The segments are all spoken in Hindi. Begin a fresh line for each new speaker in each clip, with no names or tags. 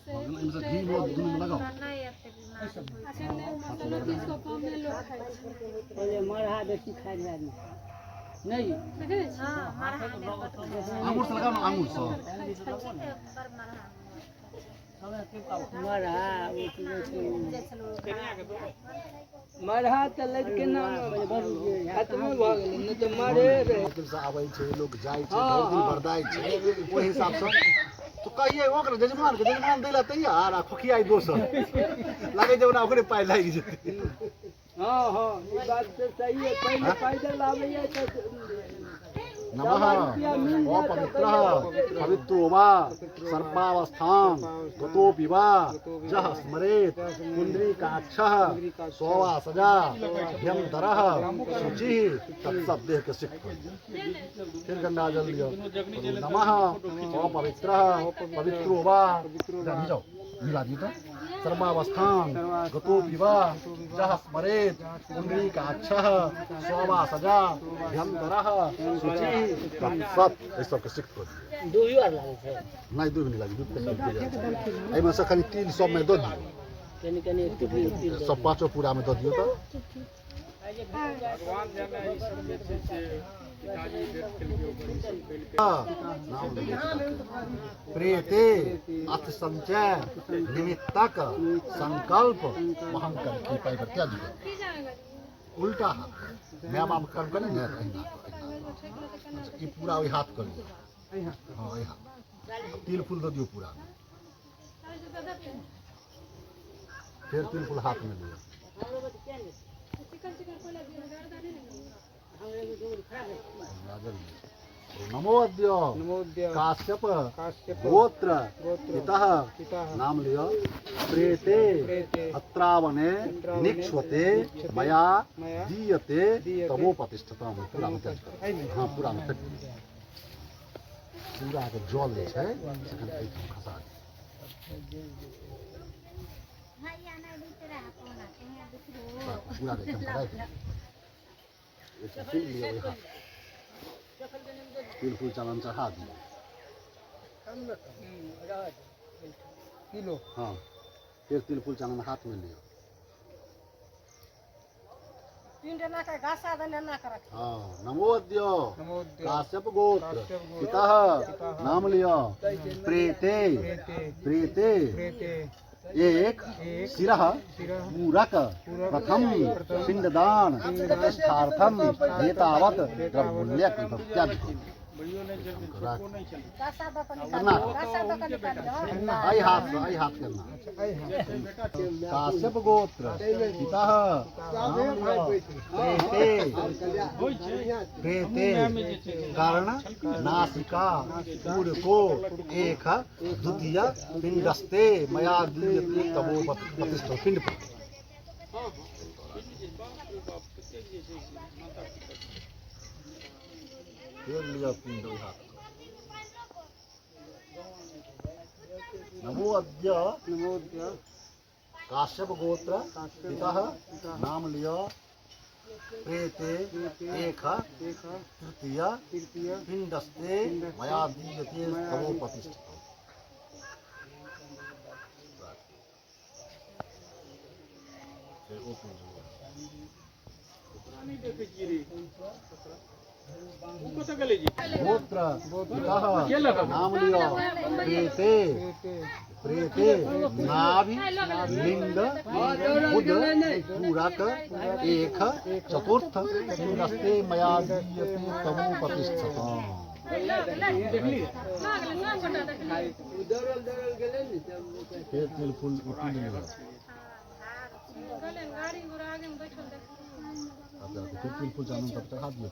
इनसे घी वो दूध में लगाओ
पहले मरहा बेसी खाइ रहा नहीं
आंगूर से लगाओ ना आंगूर से
मरहा मरहा तो लड़के नाम हाथ में भऽ गेलै नहीं तो मारे
से आबै छै लोग जाइ छै बहुत दिन बर्दाई छै ओहि हिसाब से तो कहिए ओकर जजमान के जजमान दै ला तैयार आ खोखियाई दोसर लागे जे ओना ओकरे पाइ लागि जेतै
हाँ हाँ ये बात तो सही है पहले पैदल आबैया तो
नमः अपवित्रः पवित्रो वा सर्पावस्थां गतोऽपि वा जः स्मरेत् पुण्डरीकाक्षः सोवासजा ह्यन्तरः शुचिः तत्सदेह के सिख फिर गंगा जल लियो नमः अपवित्रः पवित्रो वा जाओ मिला दी तो सर्वावस्थां गतोऽपि वा जः स्मरेत् पुण्डरीकाक्षः सोवासजा ह्यन्तरः शुचिः तत्सत् एहि सबके सिख कर
दो बार लागे छै
नहीं दूध नहीं लगी दूध पे एहिमे से खाली तिल सब में दऽ दियौ
कनी कनी
सब पाँचों पूरा में दऽ दियौ तो
भगवान जाने ई सब में छै से पिताजी देख के लिए
प्रेते अथ संचय निमित्तक संकल्प महंकर की पाई पर त्याग दो उल्टा हाथ मैं बाप कर्म करे ना ये पूरा वही हाथ कर लियो हां वही हाथ तिल फूल दो दियो पूरा फिर तिल फूल हाथ में लियो नमोद्य काश्यप गोत्र पितः नाम लियो प्रेते अत्रावने निक्ष्वते मया दीयते तमोपतिष्ठताम पूरा में हाँ पूरा में पूरा के जल जे छै तखन एहि खसा पूरा के चमकाई तिल फूल चालन चढ़ा दियो
किलो
हाँ फिर तिल फूल चालन हाथ में लियो हाँ नमोद्य काश्यप गोत्र पितः नाम लियो प्रेते प्रेते एक सिरः पूरक प्रथम पिंडदान प्रतिष्ठार्थम एतावत् द्रव्यक त्याग आई हाथ करना काश्यप गोत्र पितः प्रेते कर्ण नासिका पूरको एक द्वितीय पिंडस्ते मया दीयते तवो प्रतिष्ठित पिंड पर लिया पिंड हाथ नमोद्य काश्यप गोत्र पितः नाम लियो प्रेते एक तृतीय पिंडस्ते मया दीयते तवो प्रतिष्ठित गोत्र पितः नाम लियो प्रेते प्रेते नाभि लिंग बुध पूरक एक चतुर्थ पिंडस्ते मया दीयते तमो प्रतिष्ठित फिर तिल फूल तिल फूल जानन तब चढ़ा दियो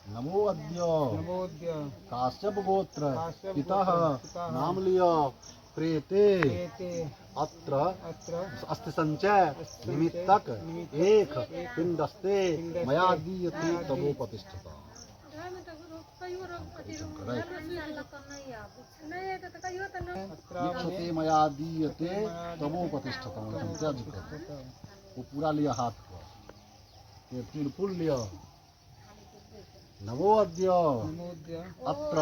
नमोद्य काश्यप गोत्र पितः नाम लियो प्रेते अत्र अस्ति संचय निमित्तक एक पिंडस्ते मया दीयते तवो प्रतिष्ठित निक्षते मया दीयते तमोपतिष्ठतम त्याज कर। वो पूरा लिया हाथ को, ये तिरपुल लिया। नमो अद्य अत्र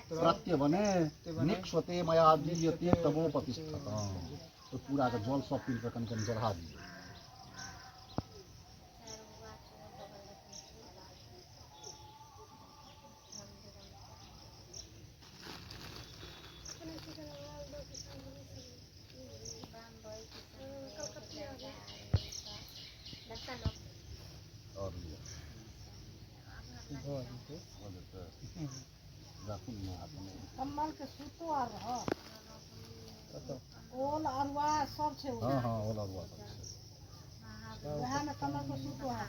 प्रत्य बने निक्षते मया दीयते तमोपतिष्ठतम। तो पूरा का जल सब पील कर कन चढ़ा दिए। और लिया
कम्बल के सूतो आर रहा ओल अरुआ सब छे
हाँ हाँ ओला हुआ सब।
वहाँ में कमर के सूतो है।